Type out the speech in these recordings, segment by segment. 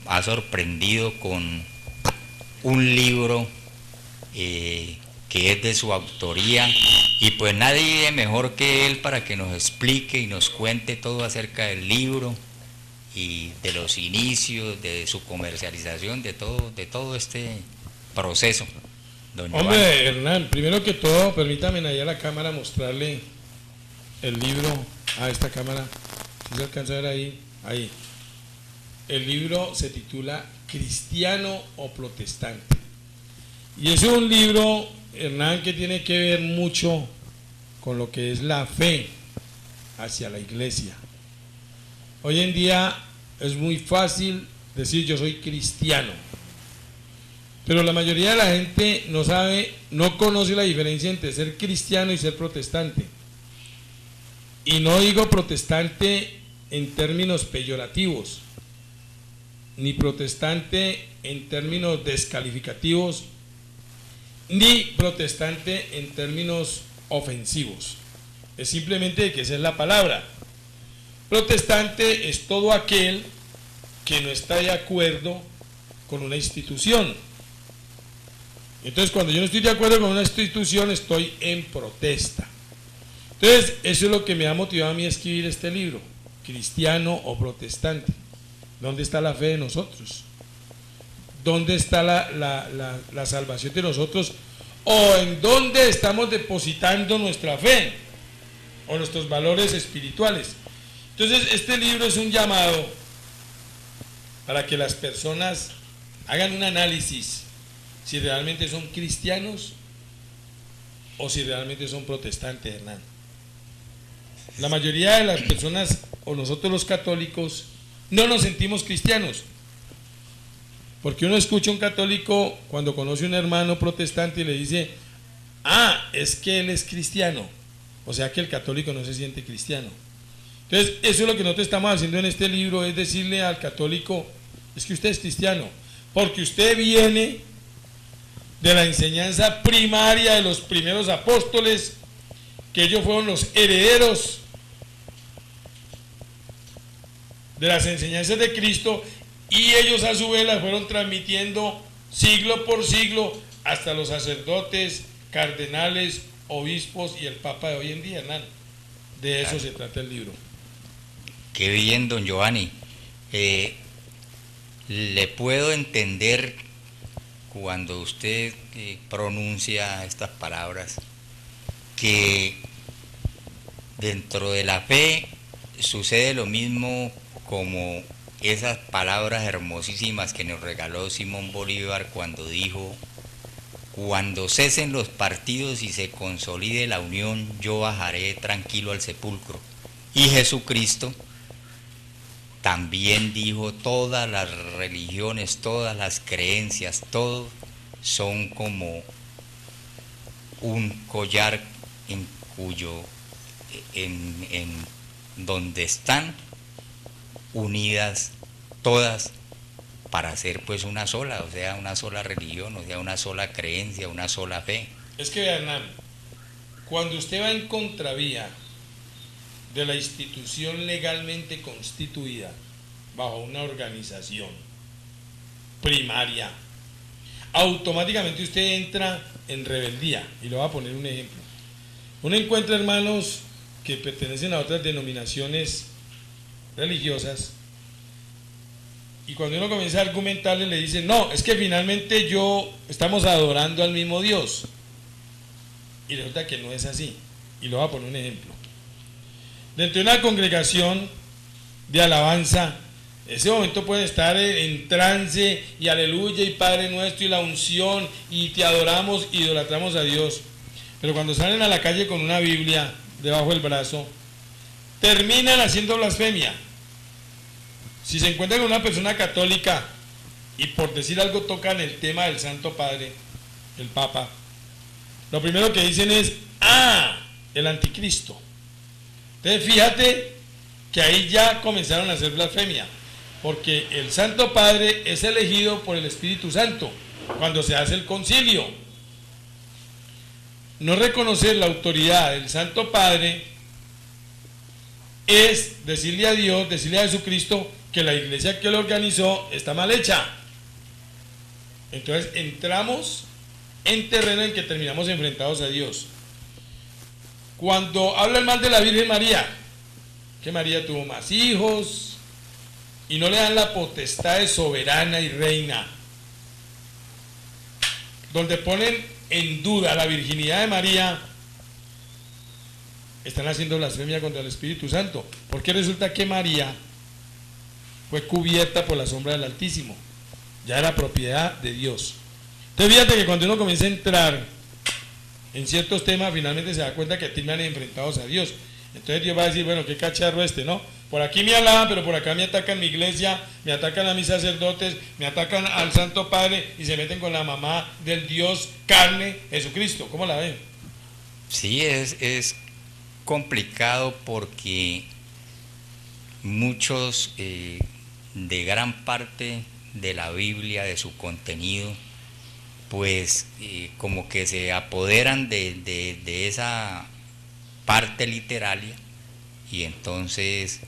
ha sorprendido con un libro que es de su autoría, y pues nadie mejor que él para que nos explique y nos cuente todo acerca del libro y de los inicios, de su comercialización, de todo este proceso. Don Giovanni. Hombre, Hernán, primero que todo, permítame allá a la cámara mostrarle el libro a esta cámara. Si se alcanza a ver ahí, ahí. El libro se titula Cristiano o Protestante. Y es un libro, Hernán, que tiene que ver mucho con lo que es la fe hacia la iglesia. Hoy en día es muy fácil decir yo soy cristiano, pero la mayoría de la gente no sabe, no conoce la diferencia entre ser cristiano y ser protestante. Y no digo protestante en términos peyorativos, ni protestante en términos descalificativos, ni protestante en términos ofensivos. Es simplemente que esa es la palabra. Protestante es todo aquel que no está de acuerdo con una institución. Entonces, cuando yo no estoy de acuerdo con una institución, estoy en protesta. Entonces, eso es lo que me ha motivado a mí a escribir este libro, Cristiano o Protestante. ¿Dónde está la fe de nosotros? ¿Dónde está la salvación de nosotros? ¿O en dónde estamos depositando nuestra fe o nuestros valores espirituales? Entonces, este libro es un llamado para que las personas hagan un análisis si realmente son cristianos o si realmente son protestantes, Hernán. La mayoría de las personas, o nosotros los católicos, no nos sentimos cristianos. Porque uno escucha a un católico cuando conoce a un hermano protestante y le dice, ah, es que él es cristiano. O sea que el católico no se siente cristiano. Entonces, eso es lo que nosotros estamos haciendo en este libro, es decirle al católico, es que usted es cristiano, porque usted viene de la enseñanza primaria de los primeros apóstoles, que ellos fueron los herederos de las enseñanzas de Cristo, y ellos a su vez las fueron transmitiendo siglo por siglo hasta los sacerdotes, cardenales, obispos y el Papa de hoy en día, Hernán. De eso se trata el libro. Qué bien, don Giovanni. Le puedo entender cuando usted pronuncia estas palabras, que dentro de la fe sucede lo mismo como esas palabras hermosísimas que nos regaló Simón Bolívar cuando dijo: cuando cesen los partidos y se consolide la unión, yo bajaré tranquilo al sepulcro. Y Jesucristo también dijo: todas las religiones, todas las creencias, todo son como un collar en donde están unidas todas para ser pues una sola, o sea, una sola religión, o sea, una sola creencia, una sola fe. Es que, Hernán, cuando usted va en contravía de la institución legalmente constituida bajo una organización primaria, automáticamente usted entra en rebeldía. Y le voy a poner un ejemplo. Uno encuentra hermanos que pertenecen a otras denominaciones religiosas, y cuando uno comienza a argumentarle, le dicen: no, es que finalmente estamos adorando al mismo Dios. Y resulta que no es así. Y le voy a poner un ejemplo. Dentro de una congregación de alabanza, ese momento puede estar en trance y aleluya y Padre nuestro y la unción y te adoramos y idolatramos a Dios. Pero cuando salen a la calle con una Biblia debajo del brazo, terminan haciendo blasfemia. Si se encuentran con una persona católica y por decir algo tocan el tema del Santo Padre, el Papa, lo primero que dicen es: ah, el anticristo. Entonces fíjate que ahí ya comenzaron a hacer blasfemia, porque el Santo Padre es elegido por el Espíritu Santo cuando se hace el concilio. No reconocer la autoridad del Santo Padre es decirle a Dios, decirle a Jesucristo que la iglesia que lo organizó está mal hecha. Entonces entramos en terreno en que terminamos enfrentados a Dios. Cuando hablan mal de la Virgen María, que María tuvo más hijos y no le dan la potestad de soberana y reina, donde ponen en duda la virginidad de María, están haciendo blasfemia contra el Espíritu Santo, porque resulta que María fue cubierta por la sombra del Altísimo, ya era propiedad de Dios. Entonces fíjate que cuando uno comienza a entrar en ciertos temas, finalmente se da cuenta que terminan enfrentados a Dios. Entonces Dios va a decir, bueno, qué cacharro ¿no? Por aquí me alaban, pero por acá me atacan mi iglesia, me atacan a mis sacerdotes, me atacan al Santo Padre y se meten con la mamá del Dios carne, Jesucristo. ¿Cómo la ven? Sí, es complicado porque muchos de gran parte de la Biblia, de su contenido, pues como que se apoderan de esa parte literaria y entonces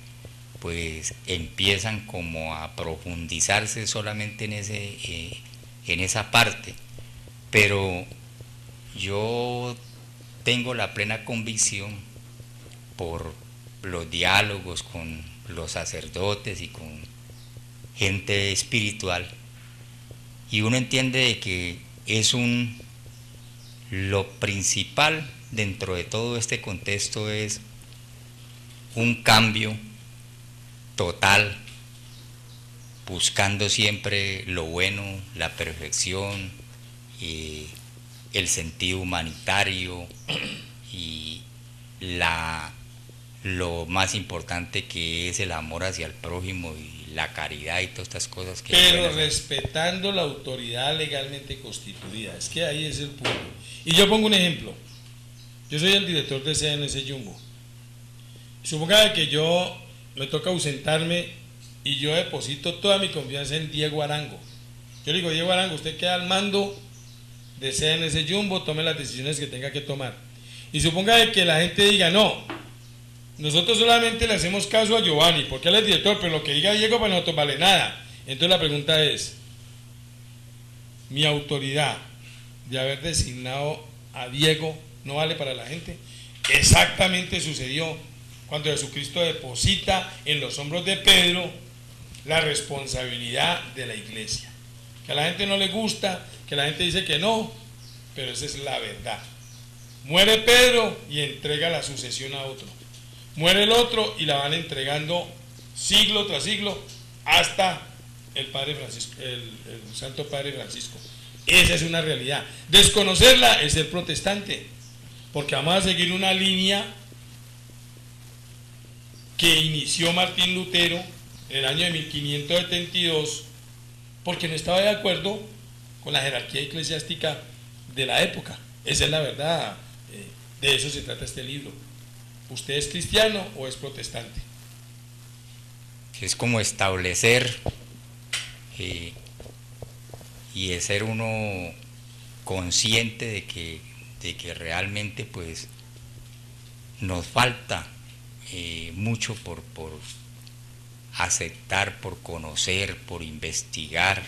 pues empiezan como a profundizarse solamente en esa parte. Pero yo tengo la plena convicción por los diálogos con los sacerdotes y con gente espiritual, y uno entiende de que es lo principal dentro de todo este contexto es un cambio total, buscando siempre lo bueno, la perfección, el sentido humanitario y lo más importante que es el amor hacia el prójimo y la caridad y todas estas cosas que... Pero respetando la autoridad legalmente constituida, es que ahí es el punto. Y yo pongo un ejemplo. Yo soy el director de CNS Jumbo. Suponga que yo me toca ausentarme y yo deposito toda mi confianza en Diego Arango. Yo le digo, Diego Arango, usted queda al mando de CNS Jumbo, tome las decisiones que tenga que tomar. Y suponga que la gente diga, no, nosotros solamente le hacemos caso a Giovanni, porque él es director, pero lo que diga Diego para nosotros vale nada. Entonces la pregunta es, ¿mi autoridad de haber designado a Diego no vale para la gente? Exactamente sucedió cuando Jesucristo deposita en los hombros de Pedro la responsabilidad de la iglesia. Que a la gente no le gusta, que la gente dice que no, pero esa es la verdad. Muere Pedro y entrega la sucesión a otro. Muere el otro y la van entregando siglo tras siglo hasta el Padre Francisco, el Santo Padre Francisco. Esa es una realidad. Desconocerla es ser protestante, porque vamos a seguir una línea que inició Martín Lutero en el año de 1572, porque no estaba de acuerdo con la jerarquía eclesiástica de la época. Esa es la verdad. De eso se trata este libro. ¿Usted es cristiano o es protestante? Es como establecer y de ser uno consciente de que realmente pues nos falta mucho por aceptar, por conocer, por investigar,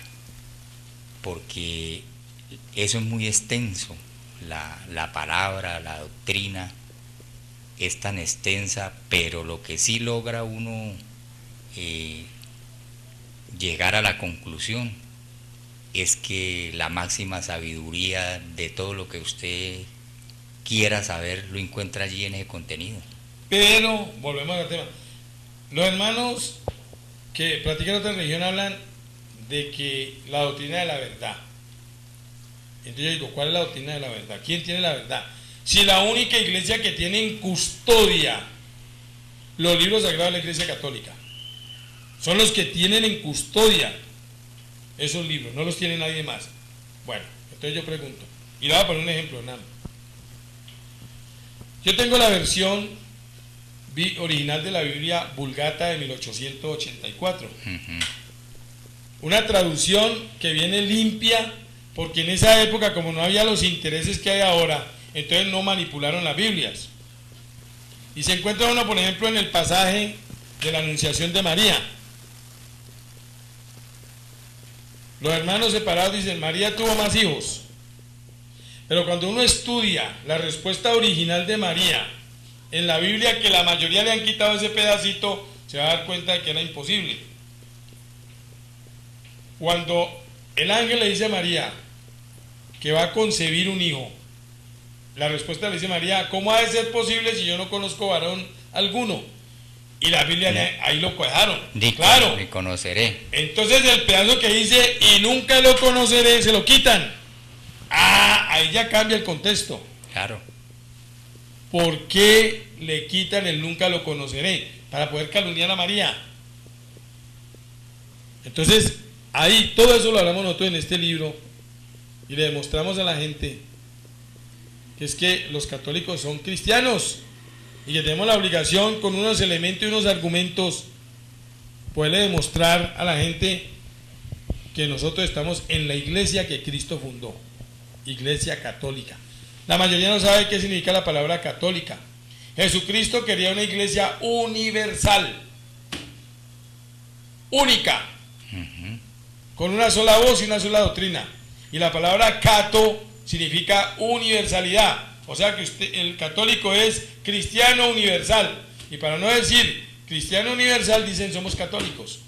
porque eso es muy extenso. La palabra, la doctrina es tan extensa, pero lo que sí logra uno llegar a la conclusión es que la máxima sabiduría de todo lo que usted quiera saber lo encuentra allí en ese contenido. Pero, volvemos al tema, los hermanos que practican otra religión hablan de que la doctrina de la verdad. Entonces yo digo, ¿cuál es la doctrina de la verdad? ¿Quién tiene la verdad? Si la única iglesia que tiene en custodia los libros sagrados de la Iglesia Católica son los que tienen en custodia esos libros, no los tiene nadie más. Bueno, entonces yo pregunto, y le voy a poner un ejemplo, Hernán. Yo tengo la versión original de la Biblia Vulgata de 1884. Una traducción que viene limpia, porque en esa época, como no había los intereses que hay ahora, entonces no manipularon las Biblias. Y se encuentra uno, por ejemplo, en el pasaje de la Anunciación de María. Los hermanos separados dicen, María tuvo más hijos. Pero cuando uno estudia la respuesta original de María en la Biblia, que la mayoría le han quitado ese pedacito, se va a dar cuenta de que era imposible. Cuando el ángel le dice a María que va a concebir un hijo, la respuesta le dice María, ¿cómo ha de ser posible si yo no conozco varón alguno? Y la Biblia ahí lo cuajaron. Claro. Me conoceré. Entonces el pedazo que dice, y nunca lo conoceré, se lo quitan. Ahí ya cambia el contexto. Claro. ¿Por qué le quitan el nunca lo conoceré? Para poder calumniar a María. Entonces, ahí todo eso lo hablamos nosotros en este libro y le demostramos a la gente que es que los católicos son cristianos y que tenemos la obligación con unos elementos y unos argumentos poderle demostrar a la gente que nosotros estamos en la iglesia que Cristo fundó, iglesia católica. La mayoría no sabe qué significa la palabra católica. Jesucristo quería una iglesia universal, única, con una sola voz y una sola doctrina. Y la palabra cato significa universalidad. O sea que el católico es cristiano universal. Y para no decir cristiano universal, dicen somos católicos.